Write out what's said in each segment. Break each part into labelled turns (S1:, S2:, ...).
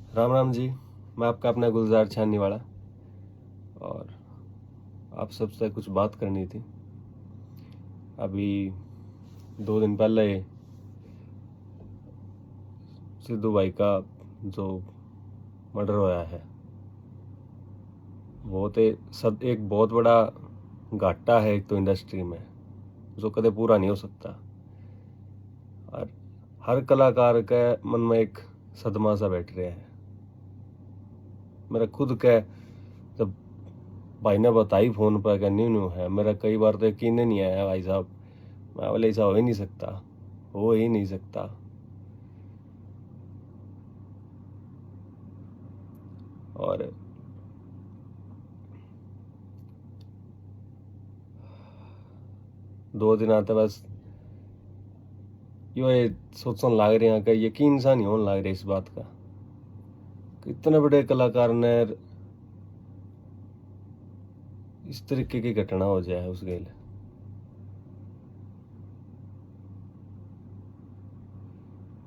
S1: राम राम जी। मैं आपका अपना गुलजार छाननी वाला, और आप सबसे कुछ बात करनी थी। अभी 2 दिन पहले सिद्धू भाई का जो मर्डर होया है, एक बहुत बड़ा घाटा है एक तो इंडस्ट्री में, जो कदे पूरा नहीं हो सकता। और हर कलाकार के मन में एक सदमा सा बैठ रहा है। मेरा खुद के जब भाई ने बताई फोन पर कि न्यू न्यू है, मेरा कई बार तो यकीन नहीं आया भाई साहब। मैं बोले ऐसा हो ही नहीं सकता, हो ही नहीं सकता। और 2 दिन आते बस यो ये सोचने लग रहे हैं कि यकीन सा नहीं होने लग रहा इस बात का कि इतने बड़े कलाकार ने इस तरीके की घटना हो जाए उस गेल।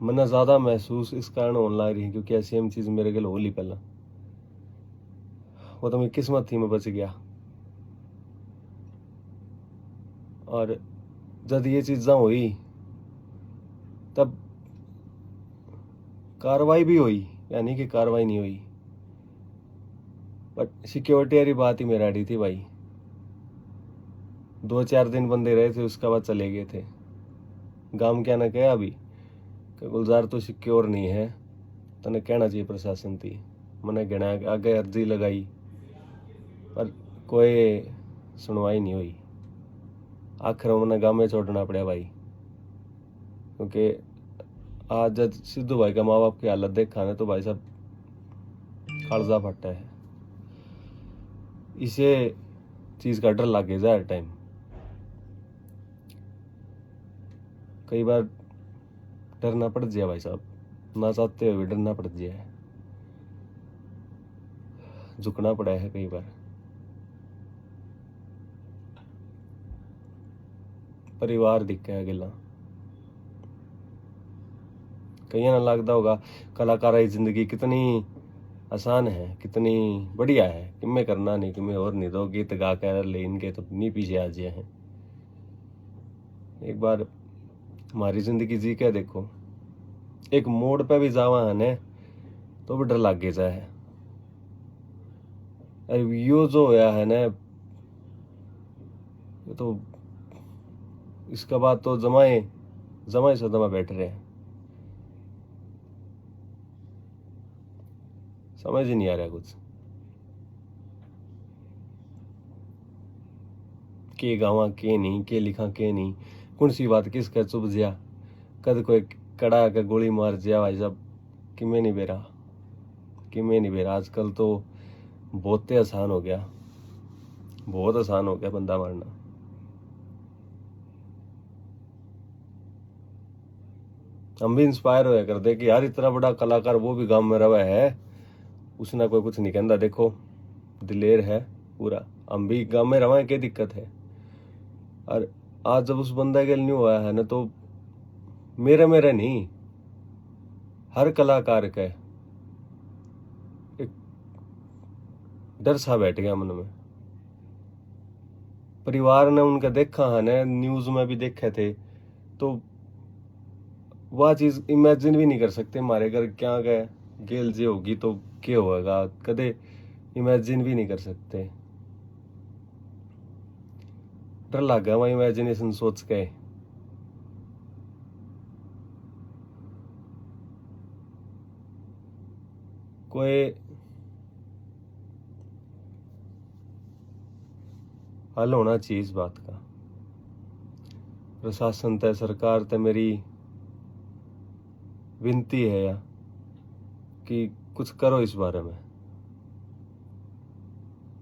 S1: मैंने ज्यादा महसूस इस कारण होने लग रही है क्योंकि ऐसी हम चीज मेरे गेल होली पहला, वो तो मेरी किस्मत थी, मैं बच गया। और जब ये चीज़ा हुई तब कार्रवाई भी हुई, यानी कि कार्रवाई नहीं हुई, बट सिक्योरिटी वाली बात ही मेरा अड़ी थी भाई। 2-4 दिन बंदे रहे थे, उसके बाद चले गए थे। गांव क्या ना कहा अभी कि गुलजार तो सिक्योर नहीं है, तने कहना चाहिए प्रशासन थी। मैंने गणा आगे अर्जी लगाई पर कोई सुनवाई नहीं हुई। आखिर मैंने गाँव में छोड़ना पड़ा भाई, क्योंकि आज जब सिद्धू भाई का माँ बाप की हालत देखा ना तो भाई साहब कालजा फटा है। इसे चीज का डर लगे जा हर टाइम। कई बार डरना पड़ जाए भाई साहब, ना चाहते हुए भी डरना पड़ जाए, झुकना पड़ा है कई बार। परिवार दिखा है गिला, कहीं ना लगता होगा कलाकार की जिंदगी कितनी आसान है, कितनी बढ़िया है, किमें करना नहीं किमें और नहीं, दो गीत गा कर ले इनके तो नहीं पीछे आ जाए हैं। एक बार हमारी जिंदगी जी के देखो, एक मोड़ पे भी जावा है तो भी डर लग गया जाए। यो जो होया है ना, तो इसके बाद तो जमाए जमाए सदमा बैठ रहे हैं। समझ ही नहीं आ रहा कुछ, के गावा के नहीं, के लिखा के नहीं, कौन सी बात किसका चुभ जिया, कद कोई कड़ा के गोली मार जिया भाई साहब। किमें नहीं बेरा, किमें नहीं बेरा। आजकल तो बहुत ही आसान हो गया, बहुत आसान हो गया बंदा मारना। हम भी इंस्पायर होया कर दे कि यार इतना बड़ा कलाकार वो भी गांव में रहा है, उसने कोई कुछ नहीं कहता। देखो दिलेर है पूरा, हम भी गांव में रवा है, क्या दिक्कत है। और आज जब उस बंदा के न्यू हुआ है ना, तो मेरे मेरे नहीं, हर कलाकार का एक डर सा बैठ गया मन में। परिवार ने उनका देखा है ना, न्यूज में भी देखे थे, तो वह चीज इमेजिन भी नहीं कर सकते हमारे घर क्या गए गेल जी होगी तो क्या होगा, कदे इमेजिन भी नहीं कर सकते। डर लग गया वहां इमेजिनेशन सोच के। कोई हल होना चाहिए इस बात का। प्रशासन तय सरकार तय मेरी विनती है या कि कुछ करो इस बारे में।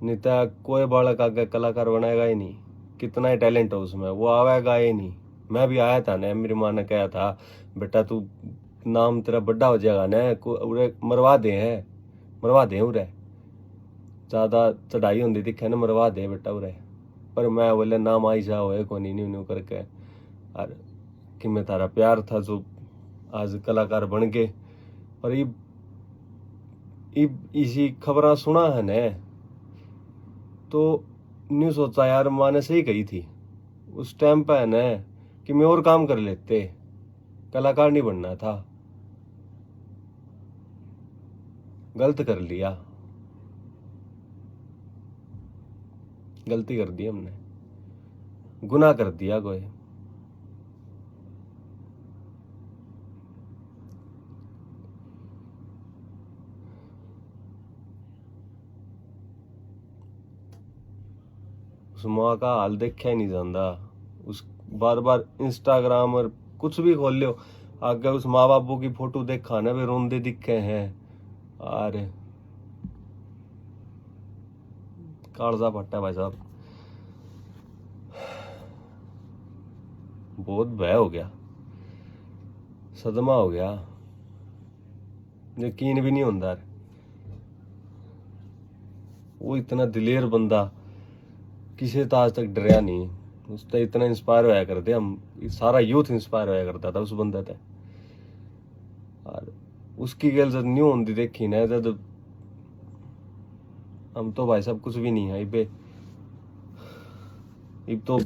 S1: नहीं तो कोई बालक आगे कलाकार बनाएगा ही नहीं, कितना ही टैलेंट हो उसमें, वो आवेगा ही नहीं। मैं भी आया था ना, मेरी माँ ने कहा था बेटा तू नाम तेरा बड़ा हो जाएगा ना, उरे मरवा दे है, मरवा दे उरे, ज्यादा चढ़ाई होती दिखे ना, मरवा दे बेटा उरे। पर मैं बोले नाम आई जा होए को नहीं न्यू करके। और कि मैं तारा प्यार था जो आज कलाकार बन गए। और ये इसी खबरा सुना है ने तो न्यू सोचा यार माँ ने सही कही थी उस टाइम पे है ना कि मैं और काम कर लेते, कलाकार नहीं बनना था। गलत कर लिया, गलती कर दी हमने, गुनाह कर दिया कोई। उस माँ का हाल देखा ही नहीं जाता। उस बार बार इंस्टाग्राम और कुछ भी खोल लो, आगे उस माँ बापू की फोटो देखा ना वे रोंदे दिखे हैं। अरे कालजा फटा भाई साहब, बहुत भय हो गया, सदमा हो गया, यकीन भी नहीं होता। वो इतना दिलेर बंदा किसी तो आज तक डरया नहीं, उससे इतना इंस्पायर होया करते हम, सारा यूथ इंस्पायर होया करता था उस बंदे ते। और उसकी गल जब न्यू होती देखी ना जब हम तो भाई साहब कुछ भी नहीं है इबे, इब तो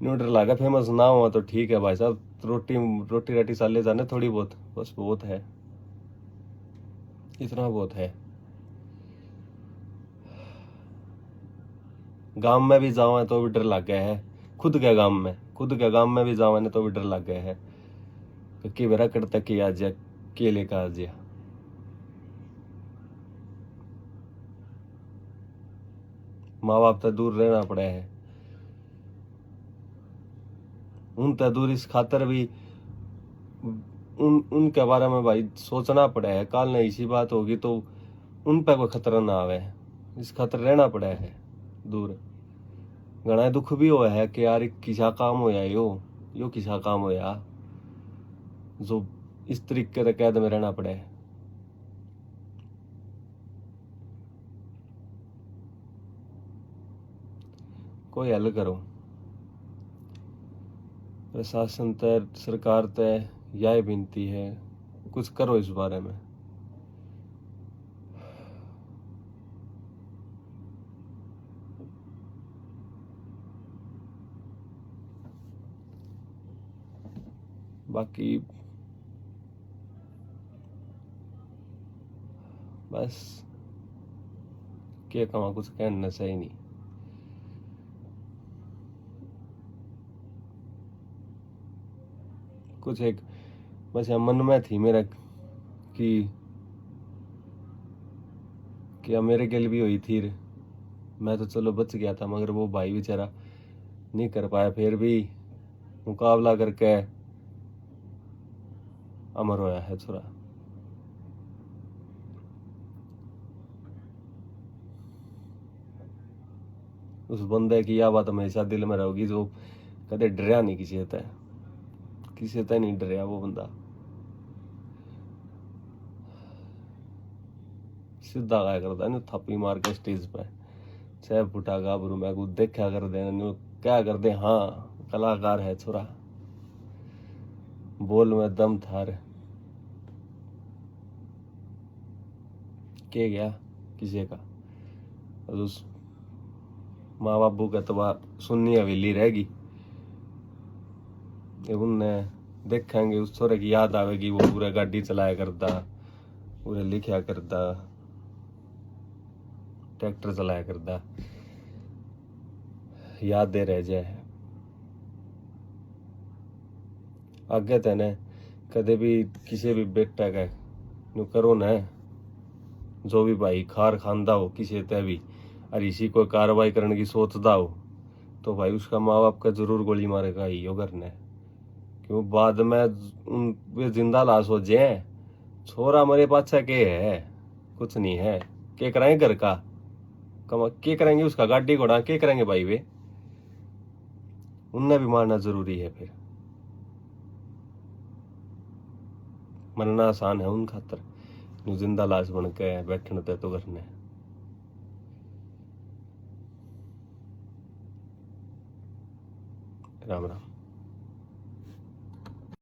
S1: न्यूट्रल लागा फेमस ना हुआ तो ठीक है भाई साहब, रोटी रोटी राटी साले जाने थोड़ी बहुत, बस बहुत है, इतना बहुत है। गांव में भी जाओ तो भी डर लग गया है, खुद के गांव में भी जाओ ने तो भी डर लग गया है कि मेरा कड़ता के आज के लेकर आ जा। माँ बाप तो दूर रहना पड़ा है, उन तो दूर इस खातर भी उनके बारे में भाई सोचना पड़ा है, काल ने इसी बात होगी तो उन पे कोई खतरा ना आवे, इस खातर रहना पड़ा है दूर। घना दुख भी हुआ है कि यार किसा काम होया यो किसा काम होया जो इस तरीके से कैद में रहना पड़े। कोई हल करो, प्रशासन तय सरकार तय यह विनती है, कुछ करो इस बारे में। बाकी बस क्या कमा, कुछ कहना सही नहीं। कुछ एक बस मन में थी मेरा कि क्या मेरे के लिए भी हुई थी, मैं तो चलो बच गया था, मगर वो भाई बेचारा नहीं कर पाया, फिर भी मुकाबला करके अमर होया है छोरा। उस बंदे की यह बात हमेशा दिल में रहोगी जो कदे डरया नहीं किसी तय नहीं डरया वो बंदा, सीधा गाया करता नहीं, थप्पी मार के स्टेज पे 6 फुटा गाभरू मैं कुछ देखा कर दे, क्या कर दे, हाँ कलाकार है छोरा, बोल में दम थार के गया किसी का। उस माँ बापू का तो सुननी हवेली रहेगी, उनने देखेंगे उस छोरे की याद आवेगी, वो पूरा गाड़ी चलाया करता, पूरे लिखा करता, ट्रैक्टर चलाया करता, याद दे रह जाए आगे तेने कदे भी किसी भी बेटा का नु करो न, जो भी भाई खार खांदा हो किसी ते भी और इसी कोई कार्रवाई करने की सोचता हो तो भाई उसका माँ बाप का जरूर गोली मारेगा ही हो करने, क्यों बाद में उन वे जिंदा लाश हो जाए, छोरा मरे पाछा के है, कुछ नहीं है, के कराएंगे घर का कमा, के करेंगे उसका गाड़ी घोड़ा के करेंगे भाई वे, उनने भी मारना जरूरी है, फिर मरना आसान है उन खातर, जिंदा लाश बन के बैठने ते तो करने। राम राम।